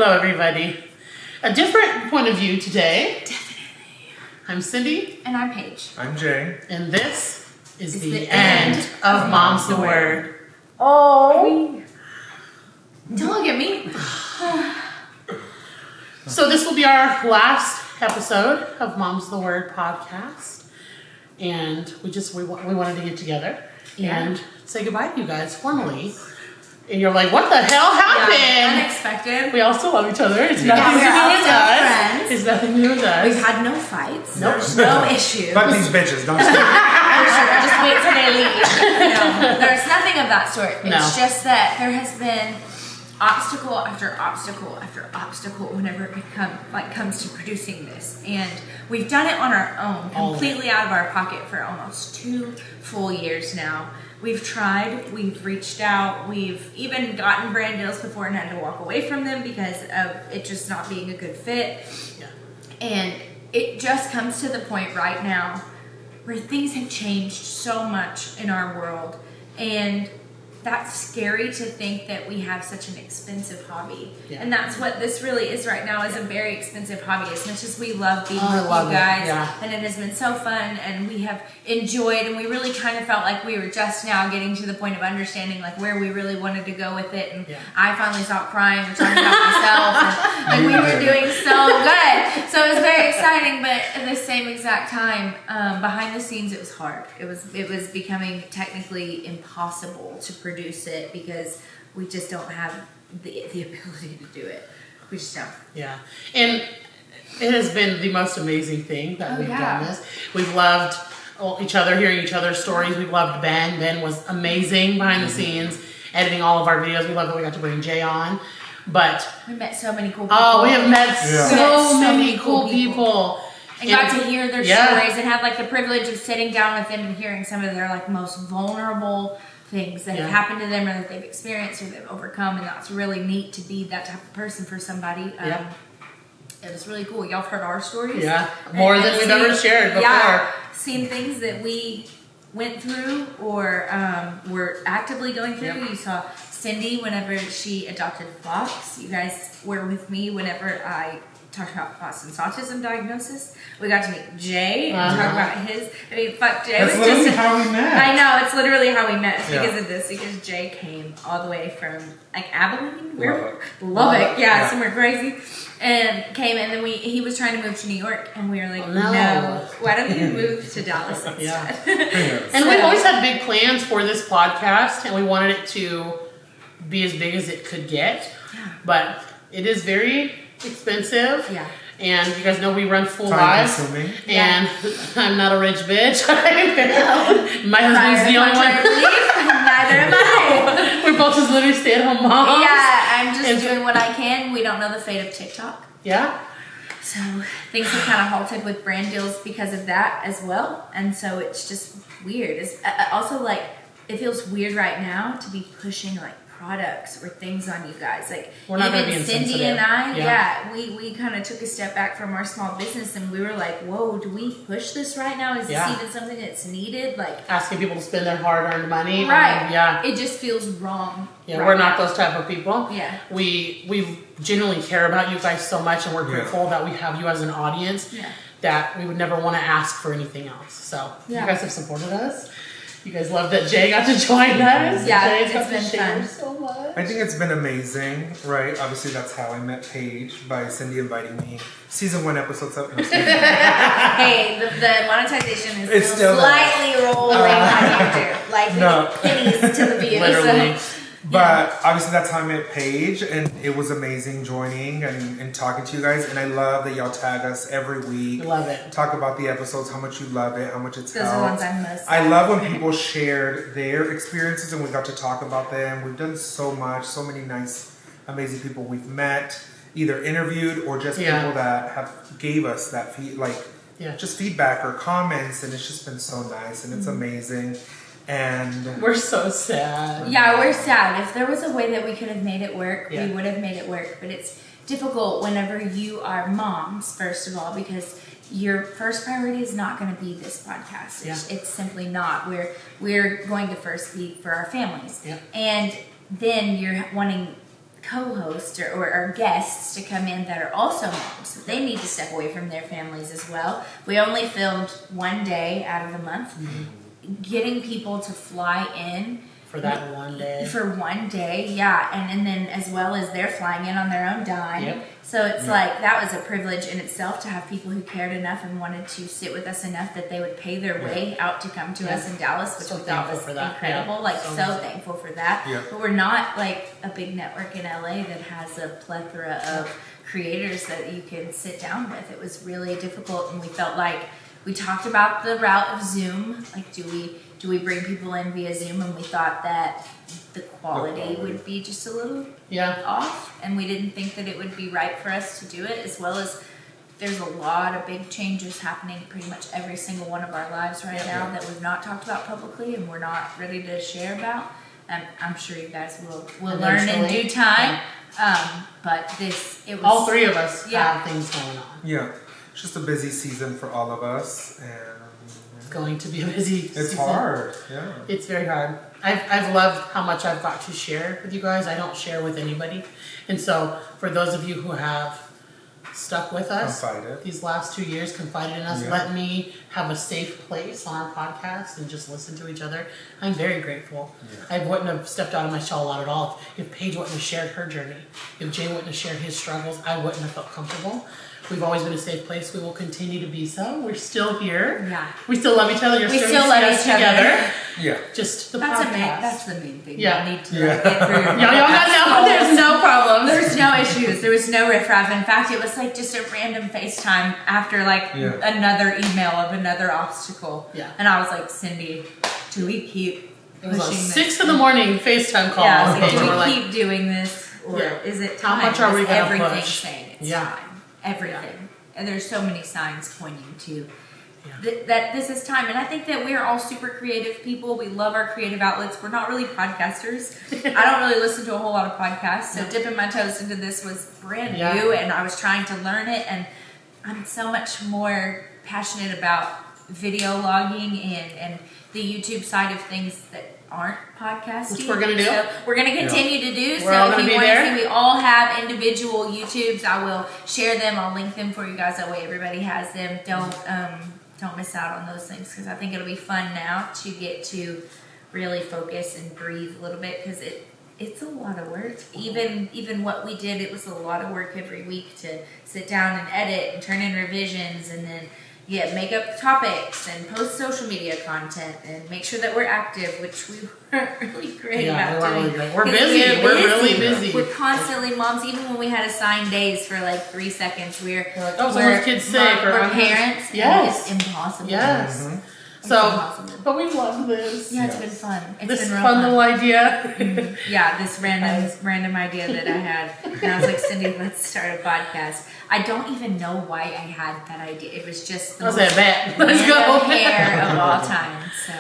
Hello, everybody. A different point of view today. Definitely. I'm Cyndi. And I'm Paige. I'm Jay. And this is the end of Mom's the Word. Oh. Don't look at me. So this will be our last episode of Mom's the Word podcast. And we wanted to get together and say goodbye to you guys formally. And you're like, what the hell happened? Yeah, unexpected. We all still love each other. It's nothing to do with us. Friends. It's nothing to do with us. We've had no fights. Nope. There's no issues. Fuck these bitches, don't stop. For sure. Just wait till they leave. No, there's nothing of that sort. It's No. just that there has been obstacle after obstacle after obstacle whenever it comes to producing this, and we've done it on our own, completely out of our pocket for almost 2 full years now. We've tried, we've reached out, we've even gotten brand deals before and had to walk away from them because of it just not being a good fit. Yeah. And it just comes to the point right now where things have changed so much in our world, and that's scary to think that we have such an expensive hobby. Yeah. And that's what this really is right now, is a very expensive hobby. As much as we love being with you guys, and it has been so fun, and we have enjoyed, and we really kind of felt like we were just now getting to the point of understanding like where we really wanted to go with it. And I finally stopped crying and talking about myself, and we were doing so good. So it was very exciting, but at the same exact time, behind the scenes it was hard. It was becoming technically impossible to produce it because we just don't have the ability to do it. We just don't. Yeah. And it has been the most amazing thing that we've done this. We've loved each other, hearing each other's stories. We've loved Ben. Ben was amazing behind the scenes, editing all of our videos. We love that we got to bring Jay on. But we met so many cool people. Oh, we have met so many cool people. And got to hear their stories and have like the privilege of sitting down with them and hearing some of their like most vulnerable things that have happened to them or that they've experienced or they've overcome, and that's really neat to be that type of person for somebody. It was really cool. Y'all have heard our stories. Yeah, more than we've ever shared before. Yeah, seen things that we went through or were actively going through. You saw Cyndi whenever she adopted Fox. You guys were with me whenever I talked about Boston's autism diagnosis. We got to meet Jay and talk about his. I mean, fuck, Jay. That's literally how we met. I know, it's literally how we met. It's because of this. Because Jay came all the way from like Abilene, Lubbock, somewhere crazy, and came. And then he was trying to move to New York, and we were like, no, why don't you move to Dallas instead? And we've always had big plans for this podcast, and we wanted it to be as big as it could get. But it is very expensive. Yeah. And you guys know we run full lives. And I'm not a rich bitch. My husband's the only one. Neither am I. We're both just literally stay-at-home moms. Yeah, I'm just doing what I can. We don't know the fate of TikTok. Yeah. So things have kind of halted with brand deals because of that as well. And so it's just weird. It's also like, it feels weird right now to be pushing like products or things on you guys. Like we're not even Cyndi and I, we kind of took a step back from our small business and we were like, whoa, do we push this right now? Is this even something that's needed? Like asking people to spend their hard-earned money. Right. It just feels wrong. Yeah, we're not those type of people. Yeah. We genuinely care about you guys so much, and we're grateful that we have you as an audience that we would never want to ask for anything else. So you guys have supported us. You guys love that Jay got to join us. Yeah, Jay's got it's been fun. So much. I think it's been amazing, right? Obviously, that's how I met Paige, by Cyndi inviting me. Season 1, episode 7. Hey, the monetization is still slightly rolling on YouTube. Like pennies to the views. Literally. But obviously that's how I met Paige, and it was amazing joining and talking to you guys. And I love that y'all tag us every week. Love it. Talk about the episodes, how much you love it, how much it's helped. Those are the ones I'm most I love when people shared their experiences and we got to talk about them. We've done so much, so many nice, amazing people we've met, either interviewed or just people that have gave us that just feedback or comments, and it's just been so nice and it's amazing. And we're so sad. Yeah, we're sad. If there was a way that we could have made it work, we would have made it work. But it's difficult whenever you are moms, first of all, because your first priority is not going to be this podcast. It's simply not. We're going to first be for our families. And then you're wanting co-hosts or guests to come in that are also moms. So they need to step away from their families as well. We only filmed one day out of the month. Getting people to fly in for that one day. For one day, yeah. And then as well as they're flying in on their own dime. Yep. So it's like, that was a privilege in itself to have people who cared enough and wanted to sit with us enough that they would pay their way out to come to us in Dallas, which we thought was incredible. Like, so thankful for that. But we're not like a big network in LA that has a plethora of creators that you can sit down with. It was really difficult, and we felt like we talked about the route of Zoom. Like, do we bring people in via Zoom? And we thought that the quality would be just a little off, and we didn't think that it would be right for us to do it, as well as there's a lot of big changes happening pretty much every single one of our lives right now that we've not talked about publicly and we're not ready to share about. And I'm sure you guys will learn in due time. But it was all three of us have things going on. Yeah. It's just a busy season for all of us, and it's going to be a busy season. It's hard. Yeah. It's very hard. I've loved how much I've got to share with you guys. I don't share with anybody. And so for those of you who have stuck with us these last 2 years, confided in us, let me have a safe place on our podcast and just listen to each other, I'm very grateful. I wouldn't have stepped out of my shell a lot at all if Paige wouldn't have shared her journey. If Jay wouldn't have shared his struggles, I wouldn't have felt comfortable. We've always been a safe place. We will continue to be so. We're still here. Yeah. We still love each other. We still love each other. Yeah. Just the podcast. That's the main thing. Yeah. You need to get through. Y'all got no. There's no problem. There's no issues. There was no riffraff. In fact, it was like just a random FaceTime after like another email of another obstacle. Yeah. And I was like, Cyndi, do we keep It was 6 in the morning FaceTime call. Yeah. I was like, do we keep doing this, or is it time? How much are we going to Everything push? saying it's time. Everything. And there's so many signs pointing to that this is time. And I think that we're all super creative people. We love our creative outlets. We're not really podcasters. I don't really listen to a whole lot of podcasts. So dipping my toes into this was brand new, and I was trying to learn it. And I'm so much more passionate about video logging and the YouTube side of things that aren't podcasting. Which we're going to do. So we're going to continue to do. We're all so if gonna you be want to there. see, we all have individual YouTubes. I will share them. I'll link them for you guys. That way everybody has them. Don't miss out on those things, because I think it'll be fun now to get to really focus and breathe a little bit, because it's a lot of work. Even what we did, it was a lot of work every week to sit down and edit and turn in revisions, and then make up topics and post social media content and make sure that we're active, which we weren't really great about doing. We're busy. We're really busy. We're constantly moms. Even when we had assigned days for like 3 seconds, we're kids sick or parents. Yes. It's impossible. Yes. Mm-hmm. So, but we've loved this. Yeah, it's been fun. It's been real fun little idea. Yeah, this random idea that I had. And I was like, Cyndi, let's start a podcast. I don't even know why I had that idea. It was just the most Let's random hair of all time. So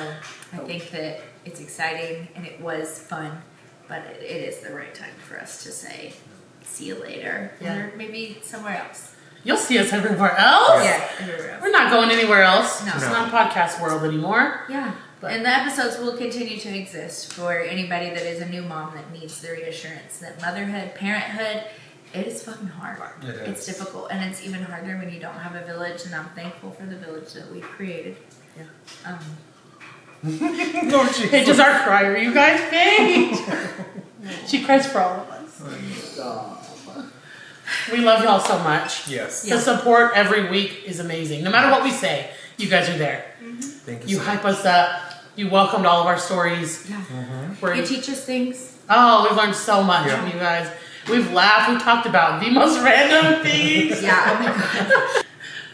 I think that it's exciting and it was fun, but it is the right time for us to say, see you later. Or maybe somewhere else. You'll see us everywhere else. Yeah, everywhere else. We're not going anywhere else. No. It's not podcast world anymore. Yeah. And the episodes will continue to exist for anybody that is a new mom that needs the reassurance that motherhood, parenthood, it is fucking hard. It's difficult, and it's even harder when you don't have a village, and I'm thankful for the village that we've created. Yeah. Paige is our crier, you guys. Paige! She cries for all of us. We love y'all so much. Yes. The support every week is amazing. No matter what we say, you guys are there. Mm-hmm. Thank you. You hype us up. You welcomed all of our stories. Yeah. Mm-hmm. You teach us things. Oh, we've learned so much from you guys. We've laughed. We've talked about the most random things. Yeah. Oh my god.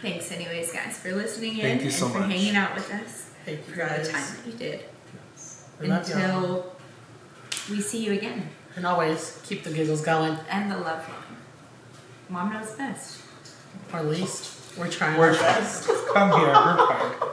Thanks, anyways, guys, for listening in. Thank you so and for much. hanging out with us. Thank you for guys. the time that you did. We love y'all. Until we see you again. And always keep the giggles going. And the love line. Mom knows best. Or at least we're trying our best. Come here. We're fine.